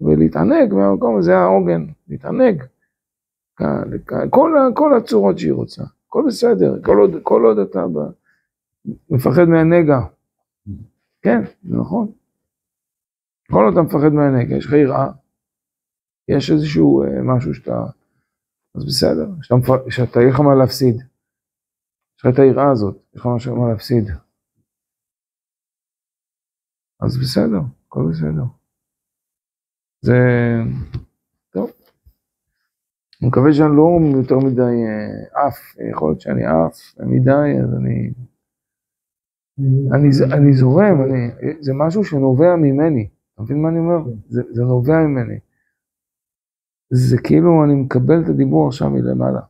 ולהתענג מהמקום הזה, העוגן, להתענג, כל הצורות שהיא רוצה, הכל בסדר, כל עוד אתה מפחד מהנגע, כן, זה נכון, כל עוד אתה מפחד מהנגע, יש לך יראה, יש איזשהו משהו שאתה, אז בסדר, שאתה יהיה לך מה להפסיד. יש לך את היראה הזאת, יש לך משהו מה להפסיד. אז בסדר, הכל בסדר. זה... טוב. אני מקווה שאני לא יותר מדי עף, יכול להיות שאני עף מדי, אז אני זורם, זה משהו שנובע ממני. אתה מבין מה אני אומר? זה נובע ממני. זה כאילו אני מקבל את הדיבור עכשיו מלמעלה.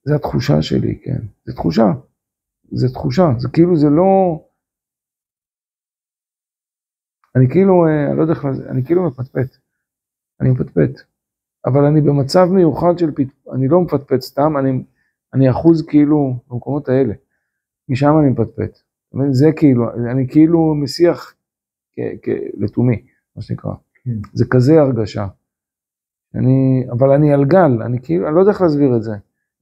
זה התחושה שלי, כן. זה תחושה. זה תחושה. זה כאילו, זה לא... אני כאילו, אני לא יודע איך לזה, אני כאילו מפטפט. אני מפטפט. אבל אני במצב מיוחד של אני לא מפטפט סתם, אני אחוז כאילו במקומות האלה. משם אני מפטפט. זה כאילו, אני כאילו משיח לתומי, מה שנקרא. זה כזה הרגשה. אבל אני על גל, אני כאילו, אני לא יודע איך להסביר את זה.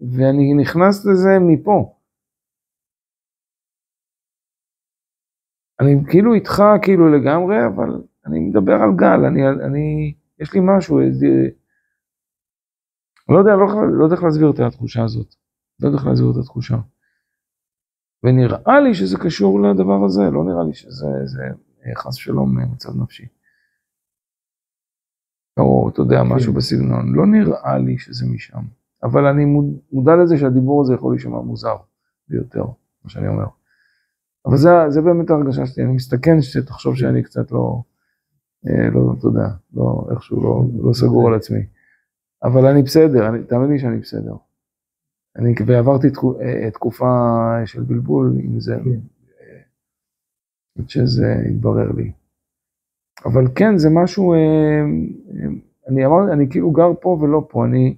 ואני נכנס לזה מפה. אני כאילו איתך כאילו לגמרי, אבל אני מדבר על גל, יש לי משהו, לא יודע איך להסביר את התחושה הזאת. לא יודע איך להסביר את התחושה. ונראה לי שזה קשור לדבר הזה, לא נראה לי שזה חס ושלום מצב נפשי. או אתה יודע, משהו בסגנון, לא נראה לי שזה משם. אבל אני מודע לזה שהדיבור הזה יכול להישמע מוזר ביותר, מה שאני אומר. אבל זה באמת ההרגשה שלי, אני מסתכן שתחשוב שאני קצת לא, אתה יודע, לא, איכשהו לא סגור על עצמי. אבל אני בסדר, תאמין לי שאני בסדר. ועברתי תקופה של בלבול עם זה, שזה התברר לי. אבל כן, זה משהו, אני כאילו גר פה ולא פה, אני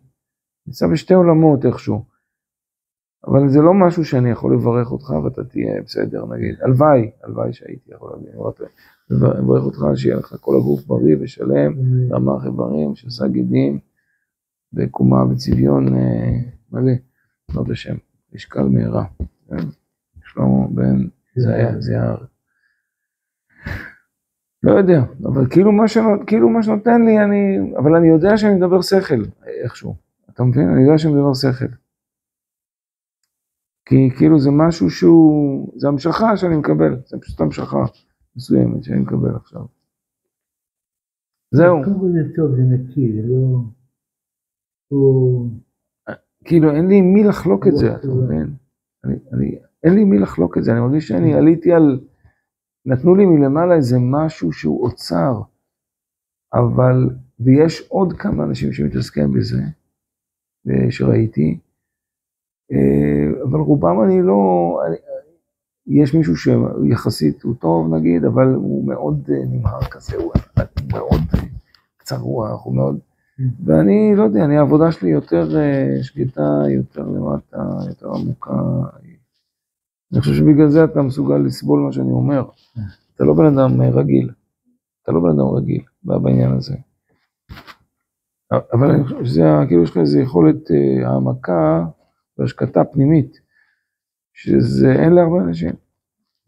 נמצא בשתי עולמות איכשהו. אבל זה לא משהו שאני יכול לברך אותך ואתה תהיה בסדר, נגיד. הלוואי שהייתי יכול לברך אותך, שיהיה לך כל הגוף בריא ושלם, רמ"ח איברים, שעשה גידים, בקומה וצביון מלא, לא בשם, משקל מהרה. שלמה בן זיהר. לא יודע, אבל כאילו מה שנותן לי, אבל אני יודע שאני מדבר שכל, איכשהו. אתה מבין? אני יודע שאני מדבר שכל. כי כאילו זה משהו זה המשכה שאני מקבל, זה פשוט המשכה מסוימת שאני מקבל עכשיו. זהו. זה טוב, זה נקי, זה לא... כאילו אין לי מי לחלוק את זה, אתה מבין? אין לי מי לחלוק את זה, אני מרגיש שאני עליתי נתנו לי מלמעלה איזה משהו שהוא אוצר, ויש עוד כמה אנשים שמתעסקים בזה, שראיתי, אבל רובם יש מישהו שיחסית הוא טוב נגיד, אבל הוא מאוד נמהר כזה, הוא מאוד קצר רוח, הוא מאוד, ואני לא יודע, העבודה שלי יותר שקטה, יותר למטה, יותר עמוקה. אני חושב שבגלל זה אתה מסוגל לסבול מה שאני אומר. אתה לא בן אדם רגיל. אתה לא בן אדם רגיל בעניין הזה. אבל אני חושב שזה, כאילו יש לך איזו יכולת העמקה והשקטה פנימית, שזה אין להרבה אנשים.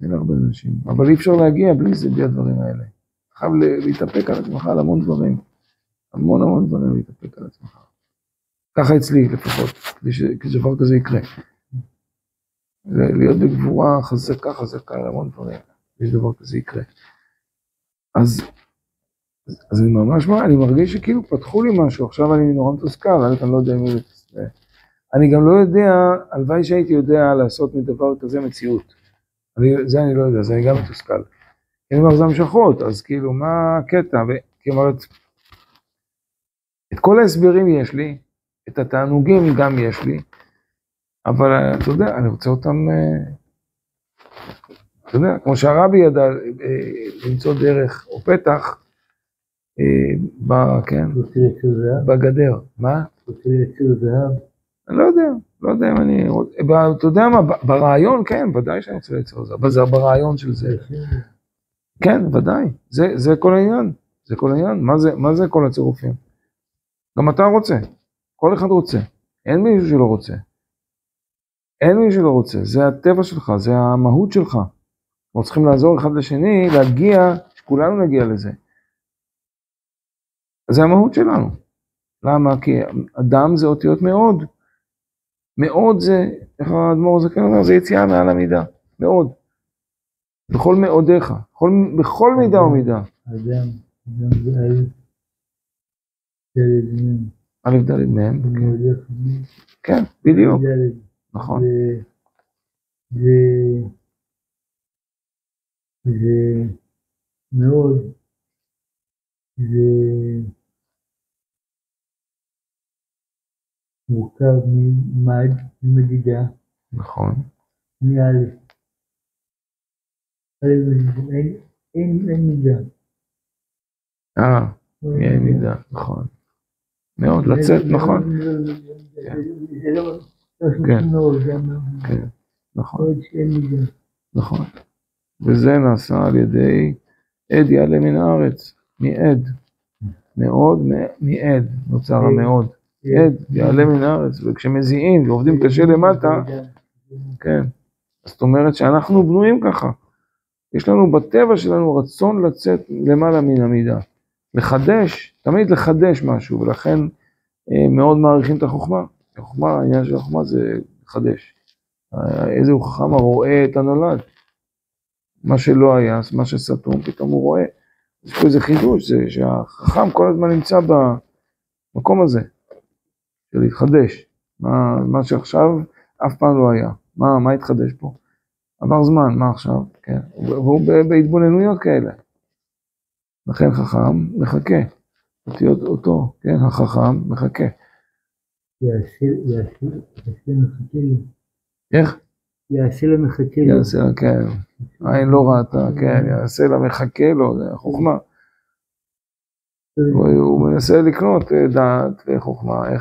אין להרבה אנשים. אבל אי אפשר להגיע בלי הדברים האלה. אתה חייב להתאפק על עצמך על המון דברים. המון דברים להתאפק על עצמך. ככה אצלי לפחות, כדי שדבר כזה יקרה. להיות בגבורה חזקה על המון דברים, כדי שדבר כזה יקרה. אז אני ממש, אני מרגיש שכאילו פתחו לי משהו, עכשיו אני נורא מתוסכל, אני לא יודע אם זה... אני גם לא יודע, הלוואי שהייתי יודע לעשות מדבר כזה מציאות. זה אני לא יודע, זה אני גם מתוסכל. אני אומר, זה המשכות, אז כאילו, מה הקטע? כלומר, את כל ההסברים יש לי, את התענוגים גם יש לי, אבל אתה יודע, אני רוצה אותם, אתה יודע, כמו שהרבי ידע למצוא דרך או פתח, כן, בגדר. מה? רוצה לייצר זהב? אני לא יודע אם אני רוצה, אתה יודע מה, ברעיון, כן, ודאי שאני רוצה לייצר זהב, אבל זה ברעיון של זה. כן, ודאי, זה כל העניין, זה כל העניין, מה זה כל הצירופים? גם אתה רוצה, כל אחד רוצה, אין מישהו שלא רוצה. אין מי שלא רוצה, זה הטבע שלך, זה המהות שלך. אנחנו צריכים לעזור אחד לשני, להגיע, שכולנו נגיע לזה. זה המהות שלנו. למה? כי אדם זה אותיות מאוד. מאוד זה, איך האדמו"ר הזה אומר, זה יציאה מעל המידה. מאוד. בכל מאודיך. בכל מידה ומידה. אדם זה דלת מהם. א' דלת מהם. כן, בדיוק. נכון. זה מאוד זה מורכב ממדידה, נכון. מאלף. אין מידה. אין מידה, נכון. מאוד, לצאת, נכון. זה לא מאוד, כן, נכון. נכון. וזה נעשה על ידי עד יעלה מן הארץ, מעד. מאוד, מעד, נוצר המאוד. עד יעלה מן הארץ, וכשמזיעים ועובדים קשה למטה, כן. זאת אומרת שאנחנו בנויים ככה. יש לנו בטבע שלנו רצון לצאת למעלה מן המידה. לחדש, תמיד לחדש משהו, ולכן מאוד מעריכים את החוכמה. החוכמה, העניין של החוכמה זה לחדש. איזה הוא חכם הרואה את הנולד. מה שלא היה, מה שסתום, פתאום הוא רואה. יש פה איזה חידוש, זה שהחכם כל הזמן נמצא במקום הזה, של להתחדש. מה שעכשיו אף פעם לא היה. מה התחדש פה? עבר זמן, מה עכשיו? כן. והוא בהתבוננויות כאלה. לכן חכם מחכה. אותיות אותו, כן, החכם מחכה. יעשה למחכה לו. איך? יעשה למחכה לו. יעשה, כן. עין לא ראתה, כן, יעשה למחכה לו, זה החוכמה. הוא מנסה לקנות דעת וחוכמה,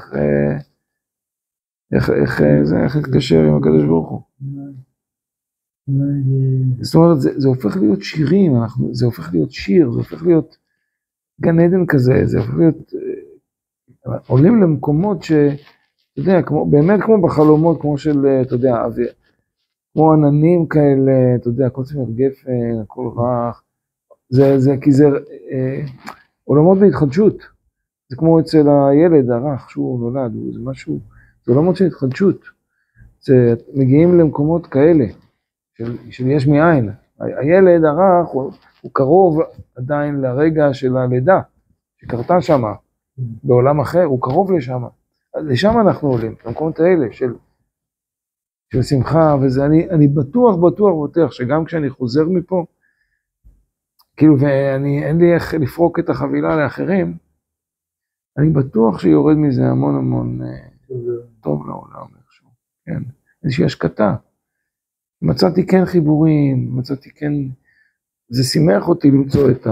איך להתקשר עם הקדוש ברוך הוא. זאת אומרת, זה הופך להיות שירים, זה הופך להיות שיר, זה הופך להיות גן עדן כזה, זה הופך להיות, עולים למקומות אתה יודע, באמת כמו בחלומות, כמו של, אתה יודע, כמו עננים כאלה, אתה יודע, כל צמר גפן, הכל רך, כי זה עולמות בהתחדשות, זה כמו אצל הילד הרך שהוא נולד, זה משהו, זה עולמות של התחדשות, מגיעים למקומות כאלה, של יש מאין, הילד הרך הוא קרוב עדיין לרגע של הלידה, שקרתה שמה, בעולם אחר, הוא קרוב לשם, לשם אנחנו עולים, למקומות האלה של שמחה, וזה, אני בטוח, שגם כשאני חוזר מפה, כאילו, אין לי איך לפרוק את החבילה לאחרים, אני בטוח שיורד מזה המון טוב לעולם, איכשהו, כן, איזושהי השקטה. מצאתי כן חיבורים, זה שימח אותי למצוא את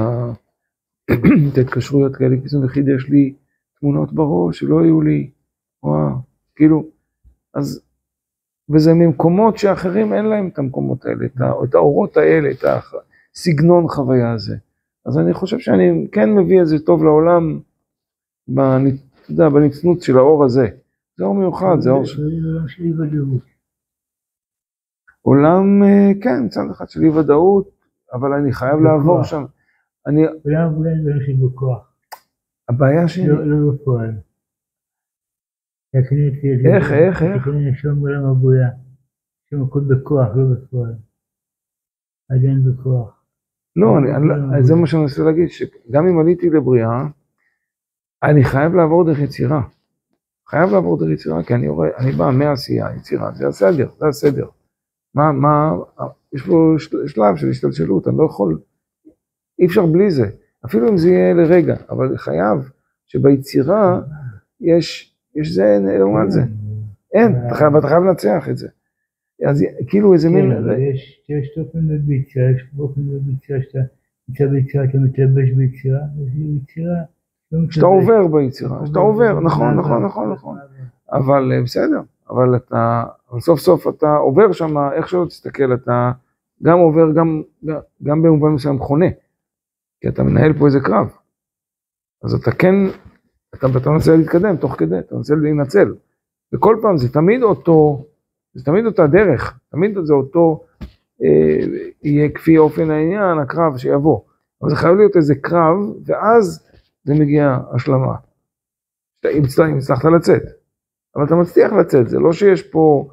ההתקשרויות כאלה, פתאום וחידש לי תמונות בראש שלא היו לי, כאילו, אז, וזה ממקומות שאחרים אין להם את המקומות האלה, את האורות האלה, את הסגנון חוויה הזה. אז אני חושב שאני כן מביא את זה טוב לעולם, בנצנות של האור הזה. זה אור מיוחד, זה אור של אי ודאות. עולם, כן, מצד אחד של אי ודאות, אבל אני חייב לעבור שם. עולם אולי לא יש לי בכוח. הבעיה שלי... לא בפועל. איך? תקני שם עולם הבויה. שם הכל בכוח, לא בפועל. עדיין בכוח. לא, זה מה שאני רוצה להגיד, שגם אם עליתי לבריאה, אני חייב לעבור דרך יצירה. כי אני בא מהעשייה, יצירה, זה הסדר. יש פה שלב של השתלשלות, אני לא יכול, אי אפשר בלי זה, אפילו אם זה יהיה לרגע, אבל חייב שביצירה יש זה, לעומת זה. אין, אתה חייב לנצח את זה. אז כאילו איזה מין... יש תוכן ביצירה, יש באופן ביצירה, שאתה נמצא ביצירה, אתה מתלבש ביצירה, ביצירה... שאתה עובר ביצירה, שאתה עובר, נכון. אבל בסדר, אבל סוף סוף אתה עובר שם, איך שלא תסתכל, אתה גם עובר, גם במובן מסוים חונה, כי אתה מנהל פה איזה קרב. אז אתה כן, אתה מנסה להתקדם תוך כדי, אתה מנסה להינצל. וכל פעם זה תמיד אותה דרך, תמיד זה אותו, יהיה כפי אופן העניין, הקרב שיבוא. אבל זה חייב להיות איזה קרב, ואז זה מגיע השלמה. אם הצלחת לצאת. אבל אתה מצליח לצאת, זה לא שיש פה,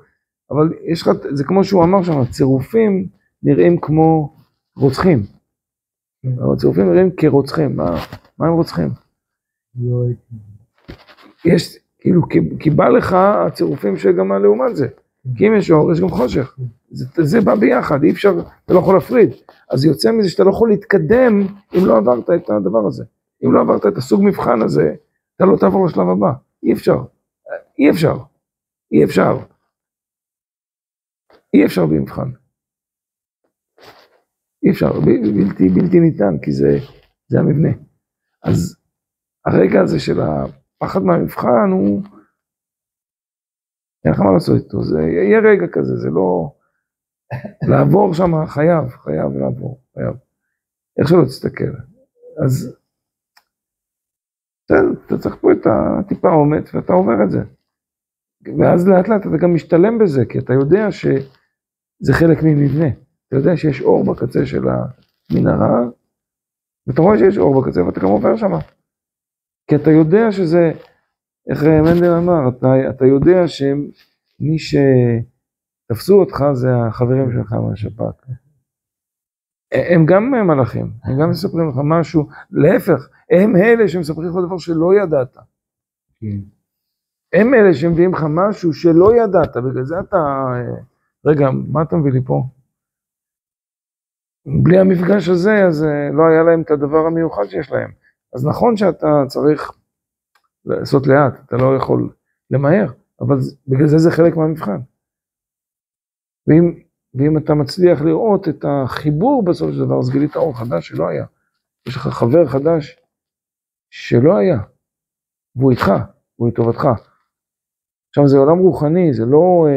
אבל יש לך, זה כמו שהוא אמר שם, הצירופים נראים כמו רוצחים. הצירופים נראים כרוצחים. מה הם רוצחים? יש, כאילו, כי בא לך הצירופים שגם לעומת זה. כי אם יש אור, יש גם חושך. זה בא ביחד, אי אפשר, אתה לא יכול להפריד. אז יוצא מזה שאתה לא יכול להתקדם אם לא עברת את הדבר הזה. אם לא עברת את הסוג מבחן הזה, אתה לא תעבור לשלב הבא. אי אפשר. אי אפשר. אי אפשר. אי אפשר במבחן. אי אפשר. בלתי ניתן, כי זה המבנה. אז הרגע הזה של הפחד מהמבחן הוא... אין לך מה לעשות איתו. זה יהיה רגע כזה, זה לא... לעבור שם חייב לעבור, חייב. איך שלא תסתכל. אז... אתה צריך פה את הטיפה אומץ, ואתה עובר את זה. ואז לאט לאט אתה גם משתלם בזה, כי אתה יודע שזה חלק ממבנה. אתה יודע שיש אור בקצה של המנהרה, ואתה רואה שיש אור בקצה, ואתה גם עובר שם. כי אתה יודע שזה, איך מנדל אמר, אתה יודע שמי שתפסו אותך זה החברים שלך מהשפ"ק. הם גם מלאכים, הם גם מספרים לך משהו, להפך, הם אלה שמספרים לך דבר שלא ידעת. הם אלה שמביאים לך משהו שלא ידעת, בגלל זה אתה... רגע, מה אתה מביא לי פה? בלי המפגש הזה, אז לא היה להם את הדבר המיוחד שיש להם. אז נכון שאתה צריך לעשות לאט, אתה לא יכול למהר, אבל בגלל זה חלק מהמבחן. ואם אתה מצליח לראות את החיבור בסוף של דבר, אז גילית אור חדש שלא היה. יש לך חבר חדש שלא היה, והוא איתך, הוא לטובתך. עכשיו זה עולם רוחני, זה לא,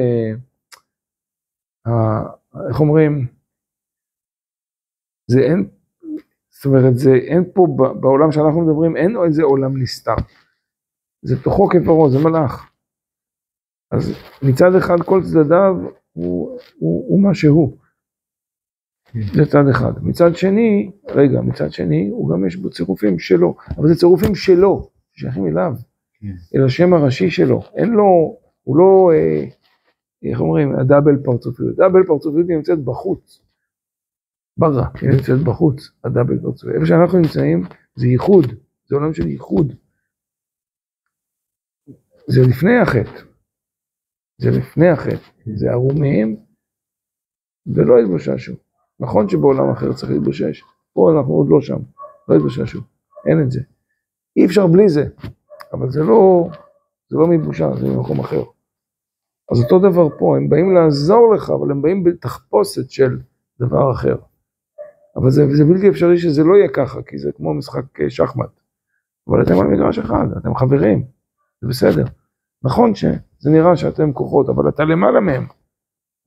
איך אומרים, זה אין, זאת אומרת, זה אין פה בעולם שאנחנו מדברים, אין איזה עולם נסתר. זה תוכו כפרו, זה מלאך. אז מצד אחד כל צדדיו הוא מה שהוא. זה צד אחד. מצד שני, הוא גם יש בו צירופים שלו, אבל זה צירופים שלו, שייכים אליו, אל השם הראשי שלו. אין לו, הוא לא, איך אומרים, הדאבל פרצופיות. הדאבל פרצופיות היא נמצאת בחוץ. ברא, היא נמצאת בחוץ, הדאבל פרצופיות. איפה שאנחנו נמצאים, זה ייחוד, זה עולם של ייחוד. זה לפני החטא. זה לפני החטא. זה ערומים, ולא התבוששו. נכון שבעולם אחר צריך להתבושש. פה אנחנו עוד לא שם. לא התבוששו. אין את זה. אי אפשר בלי זה. אבל זה לא מבושה, זה ממקום אחר. אז אותו דבר פה, הם באים לעזור לך, אבל הם באים בתחפושת של דבר אחר. אבל זה בלתי אפשרי שזה לא יהיה ככה, כי זה כמו משחק שחמט. אבל אתם על מגרש אחד, אתם חברים. זה בסדר. נכון שזה נראה שאתם כוחות, אבל אתה למעלה מהם.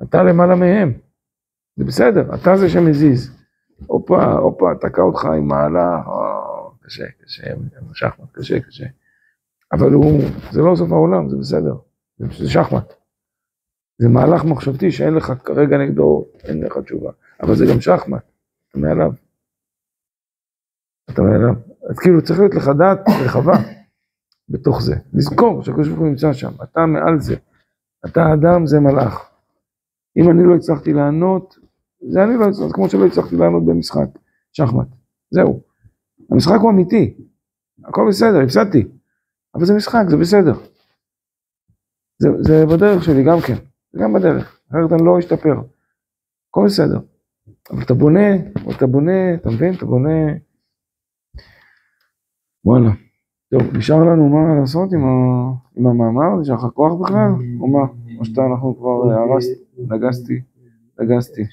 אתה למעלה מהם. זה בסדר, אתה זה שמזיז. הופה, תקע אותך עם מעלה, קשה, שחמט, קשה. אבל זה לא סוף העולם, זה בסדר. זה שחמט. זה מהלך מחשבתי שאין לך כרגע נגדו, אין לך תשובה. אבל זה גם שחמט. אתה מעליו. אז כאילו צריך להיות לך דעת רחבה בתוך זה. לזכור שהקדוש ברוך הוא נמצא שם. אתה מעל זה. אתה אדם, זה מלאך. אם אני לא הצלחתי לענות, זה אני לא הצלחתי, כמו שלא הצלחתי לענות במשחק. שחמט. זהו. המשחק הוא אמיתי. הכל בסדר, הפסדתי. אבל זה משחק, זה בסדר. זה בדרך שלי גם כן. זה גם בדרך. אחרת אני לא אשתפר. הכל בסדר. אבל אתה בונה, אתה מבין? אתה בונה... וואלה. טוב, נשאר לנו מה לעשות עם המאמר? נשאר לך כוח בכלל? או מה? או שאתה אנחנו כבר נגסתי.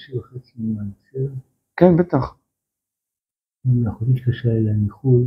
כן, בטח. אני חושבת קשה אליי מחו"ל.